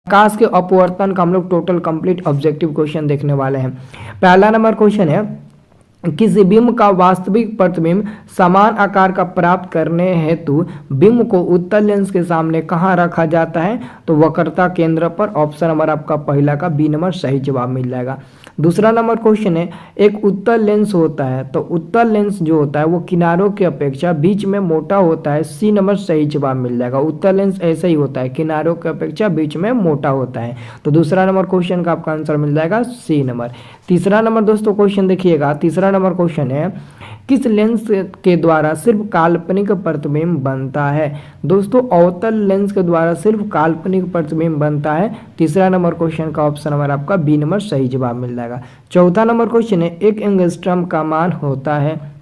प्रकाश के अपवर्तन का हम लोग टोटल कंप्लीट ऑब्जेक्टिव क्वेश्चन देखने वाले हैं। पहला नंबर क्वेश्चन है, किसी बिंब का वास्तविक प्रतिबिंब समान आकार का प्राप्त करने हेतु बिंब को उत्तल लेंस के सामने कहाँ रखा जाता है? तो वक्रता केंद्र पर। ऑप्शन नंबर आपका पहला का बी नंबर सही जवाब मिल जाएगा। दूसरा नंबर क्वेश्चन है, एक उत्तल लेंस होता है तो उत्तल लेंस जो होता है वो किनारों की अपेक्षा बीच में मोटा होता है। सी नंबर सही जवाब मिल जाएगा। उत्तल लेंस ऐसा ही होता है, किनारों की अपेक्षा बीच में मोटा होता है। तो दूसरा नंबर क्वेश्चन का आपका आंसर मिल जाएगा सी नंबर। तीसरा नंबर दोस्तों क्वेश्चन देखिएगा। तीसरा नंबर क्वेश्चन है, किस लेंस के द्वारा सिर्फ काल्पनिक प्रतिबिंब बनता है? दोस्तों अवतल लेंस के द्वारा सिर्फ काल्पनिक प्रतिबिंब बनता है। तीसरा नंबर क्वेश्चन का ऑप्शन नंबर आपका बी नंबर सही जवाब मिल जाएगा। चौथा नंबर क्वेश्चन है, एक एंगस्ट्रम का मान होता है,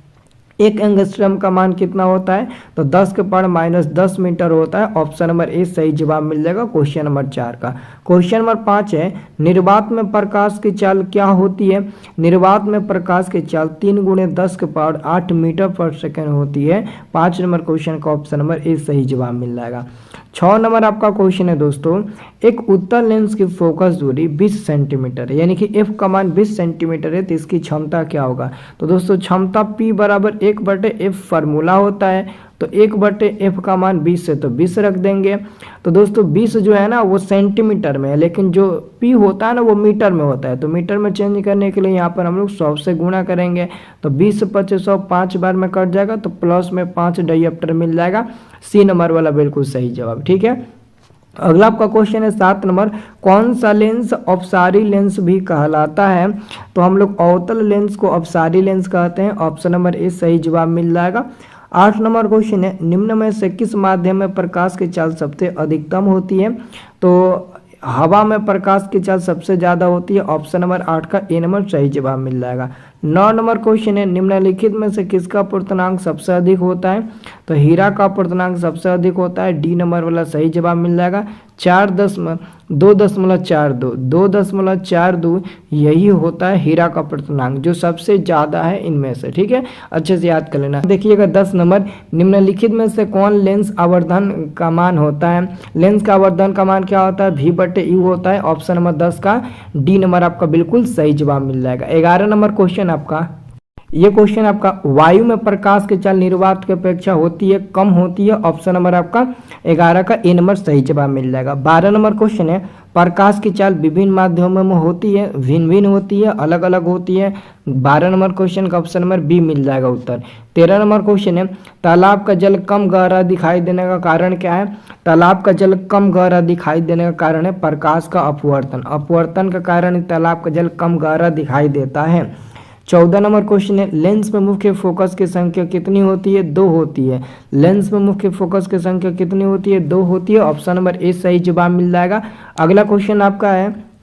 एक एंगस्ट्रम का मान कितना होता है? तो 10 के पावर -10 मीटर होता है। ऑप्शन नंबर ए सही जवाब मिल जाएगा क्वेश्चन नंबर 4 का। क्वेश्चन नंबर 5 है, निर्वात में प्रकाश की चाल क्या होती है? निर्वात में प्रकाश की चाल 3 × 10 के पावर 8 मीटर पर सेकेंड होती है। 5 नंबर क्वेश्चन का ऑप्शन नंबर ए सही जवाब मिल जाएगा। 6 नंबर आपका क्वेश्चन है दोस्तों, एक उत्तल लेंस की फोकस दूरी 20 सेंटीमीटर है, यानी कि एफ का मान 20 सेंटीमीटर है, तो इसकी क्षमता क्या होगा? तो दोस्तों क्षमता P बराबर 1/f फार्मूला होता है, तो 1/f का मान 20 है तो 20 रख देंगे। तो दोस्तों 20 जो है ना वो सेंटीमीटर में है, लेकिन जो P होता है ना वो मीटर में होता है, तो मीटर में चेंज करने के लिए यहाँ पर हम लोग 100 से गुणा करेंगे, तो 20 × 100 5 बार में कट जाएगा, तो प्लस में 5 डायप्टर मिल जाएगा। सी नंबर वाला बिल्कुल सही जवाब। ठीक है, अगला आपका क्वेश्चन है 7 नंबर, कौन सा लेंस अपसारी लेंस भी कहलाता है? तो हम लोग अवतल लेंस को अपसारी लेंस कहते हैं। ऑप्शन नंबर ए सही जवाब मिल जाएगा। 8 नंबर क्वेश्चन है, निम्न में से किस माध्यम में प्रकाश की चाल सबसे अधिकतम होती है? तो हवा में प्रकाश की चाल सबसे ज़्यादा होती है। ऑप्शन नंबर 8 का ए नंबर सही जवाब मिल जाएगा। 9 नंबर क्वेश्चन है, निम्नलिखित में से किसका पूर्णांक सबसे अधिक होता है? तो हीरा का पूर्णांक सबसे अधिक होता है। डी नंबर वाला सही जवाब मिल जाएगा। 2.42 यही होता है हीरा का पूर्णांक, जो सबसे ज़्यादा है इनमें से। ठीक है, अच्छे से याद कर लेना। देखिएगा 10 नंबर, निम्नलिखित में से कौन लेंस आवर्धन का मान होता है? लेंस का आवर्धन का मान क्या होता है? V/U होता है। ऑप्शन नंबर 10 का डी नंबर आपका बिल्कुल सही जवाब मिल जाएगा। 11 नंबर क्वेश्चन आपका, ये क्वेश्चन आपका, वायु में प्रकाश की चाल निर्वात की अपेक्षा होती है कम होती है। ऑप्शन नंबर आपका 11 का ए नंबर सही जवाब मिल जाएगा। 12 नंबर क्वेश्चन है, प्रकाश की चाल विभिन्न माध्यमों में होती है, भिन्न भिन्न होती है, अलग अलग होती है। 12 नंबर क्वेश्चन का ऑप्शन नंबर बी मिल जाएगा उत्तर। 13 नंबर क्वेश्चन है, तालाब का जल कम गहरा दिखाई देने का कारण क्या है? तालाब का जल कम गहरा दिखाई देने का कारण है प्रकाश का अपवर्तन। अपवर्तन का कारण तालाब का जल कम गहरा दिखाई देता है। 14 नंबर क्वेश्चन है, लेंस में मुख्य फोकस की संख्या कितनी होती है? 2 होती है। लेंस में मुख्य फोकस की संख्या कितनी होती है? 2 होती है। ऑप्शन नंबर ए सही जवाब मिल जाएगा। अगला क्वेश्चन आपका है,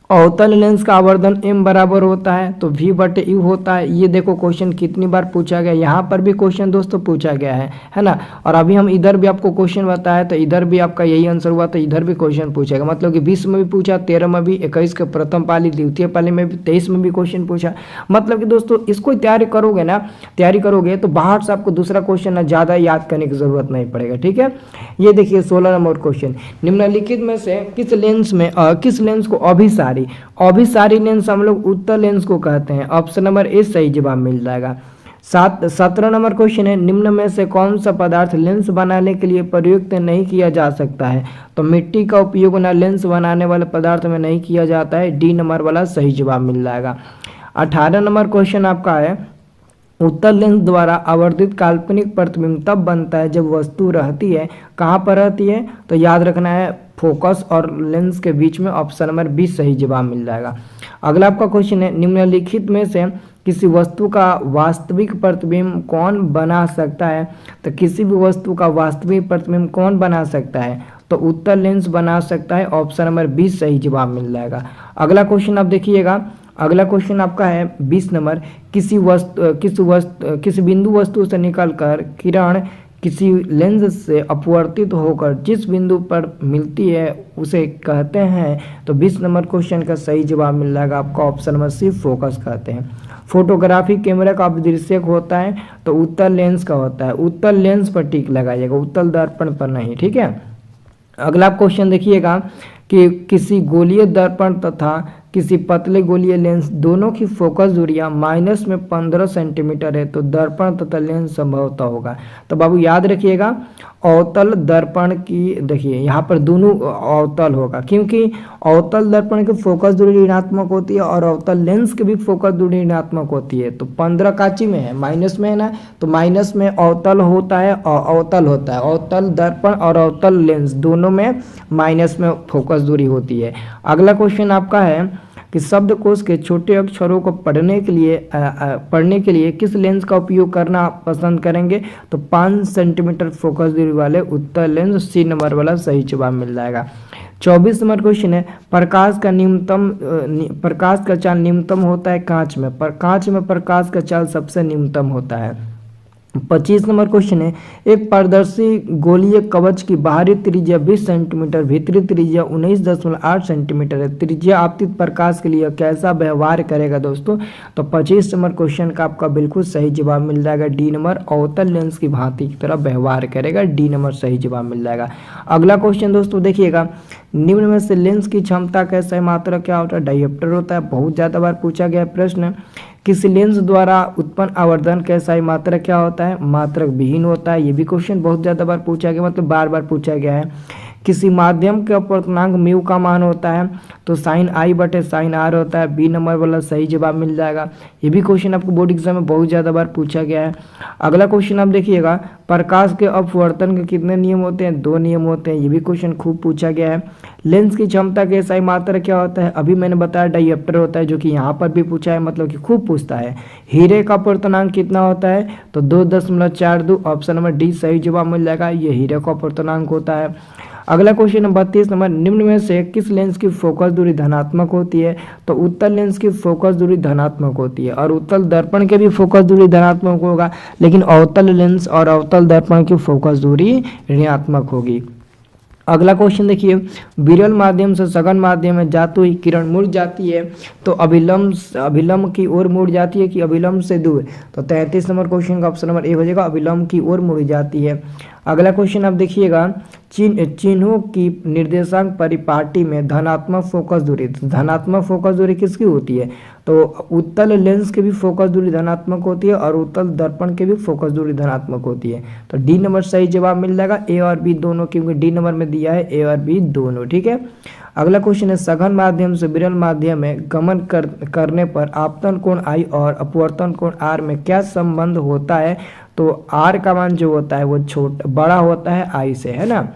अवतल लेंस का आवर्धन m बराबर होता है तो V/U होता है। ये देखो क्वेश्चन कितनी बार पूछा गया, यहाँ पर भी क्वेश्चन दोस्तों पूछा गया है ना। और अभी हम इधर भी आपको क्वेश्चन बताया तो इधर भी आपका यही आंसर हुआ, तो इधर भी क्वेश्चन पूछेगा। मतलब कि 20 में भी पूछा, 13 में भी, 21 के प्रथम पाली, द्वितीय पाली में भी, 23 में भी क्वेश्चन पूछा। मतलब कि दोस्तों इसको तैयारी करोगे तो बाहर से आपको दूसरा क्वेश्चन ना ज़्यादा याद करने की जरूरत नहीं पड़ेगा। ठीक है, ये देखिए 16 नंबर क्वेश्चन, निम्नलिखित में से किस लेंस को अभिसारी लेंस हम लोग उत्तल लेंस को कहते हैं? ऑप्शन नंबर ए सही जवाब मिल जाएगा। 17 नंबर क्वेश्चन है, निम्न में से कौन सा पदार्थ लेंस बनाने के लिए प्रयुक्त नहीं किया जा सकता है? तो मिट्टी का उपयोग ना लेंस बनाने वाले पदार्थ में नहीं किया जाता है। डी नंबर वाला सही जवाब मिल जाएगा। 18 नंबर क्वेश्चन आपका है, उत्तल लेंस द्वारा आवर्धित काल्पनिक प्रतिबिंब तब बनता है जब वस्तु रहती है, कहाँ पर रहती है? तो याद रखना है फोकस और लेंस के बीच में। ऑप्शन नंबर बी सही जवाब मिल जाएगा। अगला आपका क्वेश्चन है, निम्नलिखित में से किसी वस्तु का वास्तविक प्रतिबिंब कौन बना सकता है? तो किसी भी वस्तु का वास्तविक प्रतिबिंब कौन बना सकता है? तो उत्तल लेंस बना सकता है। ऑप्शन नंबर 20 सही जवाब मिल जाएगा। अगला क्वेश्चन आप देखिएगा, अगला क्वेश्चन आपका है 20 नंबर, किसी बिंदु वस्तु से निकलकर किरण किसी लेंस से अपवर्तित होकर जिस बिंदु पर मिलती है उसे कहते हैं। तो 20 नंबर क्वेश्चन का सही जवाब मिल जाएगा आपका। ऑप्शन नंबर सी फोकस कहते हैं। फोटोग्राफी कैमरा का अपदृश्यक होता है तो उत्तल लेंस का होता है। उत्तल लेंस पर टिक लगाइएगा, उत्तल दर्पण पर नहीं। ठीक है, अगला क्वेश्चन देखिएगा कि किसी गोलीय दर्पण तथा किसी पतले गोलीय लेंस दोनों की फोकस दूरियां माइनस में 15 सेंटीमीटर है तो दर्पण तथा लेंस संभवतः होगा। तो बाबू याद रखिएगा, अवतल दर्पण की, देखिए यहाँ पर दोनों अवतल होगा, क्योंकि अवतल दर्पण की फोकस दूरी ऋणात्मक होती है और अवतल लेंस की भी फोकस दूरी ऋणात्मक होती है। तो 15 काची में है, माइनस में है ना, तो माइनस में अवतल होता है और अवतल होता है, अवतल दर्पण और अवतल लेंस दोनों में माइनस में फोकस दूरी होती है। अगला क्वेश्चन आपका है कि शब्दकोश के छोटे अक्षरों को पढ़ने के लिए किस लेंस का उपयोग करना पसंद करेंगे? तो 5 सेंटीमीटर फोकस दूरी वाले उत्तल लेंस, सी नंबर वाला सही जवाब मिल जाएगा। 24 नंबर क्वेश्चन है, प्रकाश का चाल न्यूनतम होता है कांच में, पर कांच में प्रकाश का चाल सबसे न्यूनतम होता है। 25 नंबर क्वेश्चन है, एक पारदर्शी गोलीय कवच की बाहरी त्रिज्या 20 सेंटीमीटर, भीतरी त्रिज्या 19.8 सेंटीमीटर है। त्रिज्या आपतित प्रकाश के लिए कैसा व्यवहार करेगा दोस्तों? तो 25 नंबर क्वेश्चन का आपका बिल्कुल सही जवाब मिल जाएगा, डी नंबर, अवतल लेंस की भांति की तरह व्यवहार करेगा, डी नंबर सही जवाब मिल जाएगा। अगला क्वेश्चन दोस्तों देखिएगा, निम्न में से लेंस की क्षमता कैसा है? मात्रा क्या होता है? डायोप्टर होता है, बहुत ज्यादा बार पूछा गया प्रश्न। किसी लेंस द्वारा उत्पन्न आवर्धन कैसा है? मात्रक क्या होता है? मात्रक विहीन होता है, ये भी क्वेश्चन बहुत ज़्यादा बार पूछा गया, मतलब बार बार पूछा गया है। किसी माध्यम के अपवर्तनांक म्यू का मान होता है? तो साइन आई बटे साइन आर होता है, बी नंबर वाला सही जवाब मिल जाएगा। ये भी क्वेश्चन आपको बोर्ड एग्जाम में बहुत ज़्यादा बार पूछा गया है। अगला क्वेश्चन आप देखिएगा, प्रकाश के अपवर्तन के कितने नियम होते हैं? 2 नियम होते हैं, ये भी क्वेश्चन खूब पूछा गया है। लेंस की क्षमता के SI मात्रा क्या होता है? अभी मैंने बताया डायोप्टर होता है, जो कि यहाँ पर भी पूछा है, मतलब कि खूब पूछता है। हीरे का अपवर्तनांक कितना होता है? तो 2.42, ऑप्शन नंबर डी सही जवाब मिल जाएगा, ये हीरे का अपवर्तनांक होता है। अगला क्वेश्चन 32 नंबर, निम्न में से किस लेंस की फोकस दूरी धनात्मक होती है? तो उत्तल लेंस की फोकस दूरी धनात्मक होती है और उत्तल दर्पण के भी फोकस दूरी धनात्मक होगा, लेकिन अवतल लेंस और अवतल दर्पण की फोकस दूरी ऋणात्मक होगी। अगला क्वेश्चन देखिए, विरल माध्यम से सघन माध्यम में जाते हुई किरण मुड़ जाती है तो अभिलंब की ओर मुड़ जाती है कि अभिलंब से दूर? तो 33 नंबर क्वेश्चन का ऑप्शन नंबर ए हो जाएगा, अभिलंब की ओर मुड़ जाती है। अगला क्वेश्चन आप देखिएगा, चिन्हों की निर्देशांक परिपाटी में धनात्मक फोकस दूरी किसकी होती है? तो उत्तल लेंस की भी फोकस दूरी धनात्मक होती है और उत्तल दर्पण की भी फोकस दूरी धनात्मक होती है। तो डी नंबर सही जवाब मिल जाएगा, ए और बी दोनों, क्योंकि डी नंबर में दिया है ए और बी दोनों, ठीक है। अगला क्वेश्चन है, सघन माध्यम से विरल माध्यम में गमन करने पर आपतन कोण आई और अपवर्तन कोण आर में क्या संबंध होता है? तो आर का मान जो होता है वो बड़ा होता है आई से, है ना।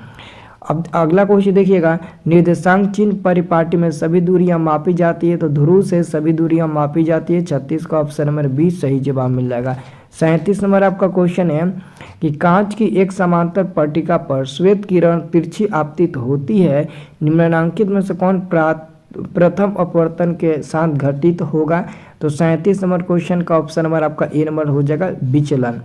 अब अगला क्वेश्चन देखिएगा, निर्देशांक चिन्ह परिपाटी में सभी दूरियां मापी जाती है तो ध्रुव से सभी दूरियां मापी जाती है, 36 का ऑप्शन नंबर बी सही जवाब मिल जाएगा। 37 नंबर आपका क्वेश्चन है कि कांच की एक समांतर पट्टिका पर श्वेत किरण तिरछी आपतित होती है, निम्नलिखित में से कौन प्रथम अपवर्तन के साथ घटित होगा? तो 37 नंबर क्वेश्चन का ऑप्शन नंबर आपका ए नंबर हो जाएगा, विचलन।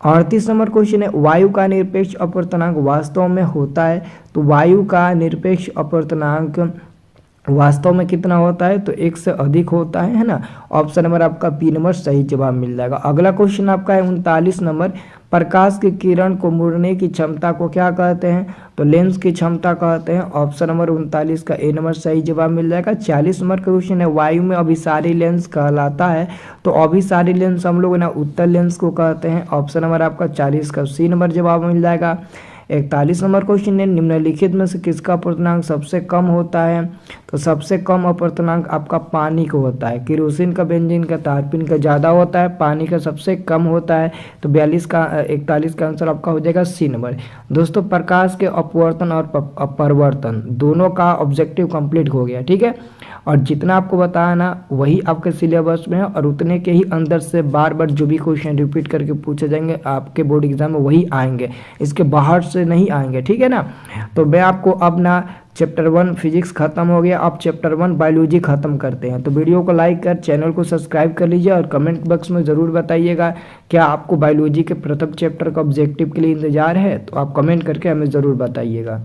38 नंबर क्वेश्चन है, वायु का निरपेक्ष अपवर्तनांक वास्तव में होता है? तो वायु का निरपेक्ष अपवर्तनांक वास्तव में कितना होता है? तो 1 से अधिक होता है ना। ऑप्शन नंबर आपका बी नंबर सही जवाब मिल जाएगा। अगला क्वेश्चन आपका है 39 नंबर, प्रकाश की किरण को मुड़ने की क्षमता को क्या कहते हैं? तो लेंस की क्षमता कहते हैं, ऑप्शन नंबर 39 का ए नंबर सही जवाब मिल जाएगा। 40 नंबर क्वेश्चन है, वायु में अभिसारी लेंस कहलाता है? तो अभिसारी लेंस हम लोग ना उत्तल लेंस को कहते हैं, ऑप्शन नंबर आपका 40 का सी नंबर जवाब मिल जाएगा। 41 नंबर क्वेश्चन है, निम्नलिखित में से किसका अपवर्तनांक सबसे कम होता है? तो सबसे कम अपवर्तनांक आपका पानी को होता है, केरोसिन का, बेंजीन का, तारपीन का ज़्यादा होता है, पानी का सबसे कम होता है। तो 41 का 41 का आंसर आपका हो जाएगा सी नंबर। दोस्तों प्रकाश के अपवर्तन और अपवर्तन दोनों का ऑब्जेक्टिव कंप्लीट हो गया, ठीक है। और जितना आपको बताया ना वही आपके सिलेबस में है और उतने के ही अंदर से बार बार जो भी क्वेश्चन रिपीट करके पूछे जाएंगे आपके बोर्ड एग्जाम में वही आएंगे, इसके बाहर से नहीं आएंगे, ठीक है ना। तो मैं आपको अब ना चैप्टर 1 फिजिक्स खत्म हो गया, अब चैप्टर 1 बायोलॉजी खत्म करते हैं। तो वीडियो को लाइक कर चैनल को सब्सक्राइब कर लीजिए और कमेंट बॉक्स में ज़रूर बताइएगा क्या आपको बायोलॉजी के प्रथम चैप्टर का ऑब्जेक्टिव के लिए इंतजार है, तो आप कमेंट करके हमें ज़रूर बताइएगा।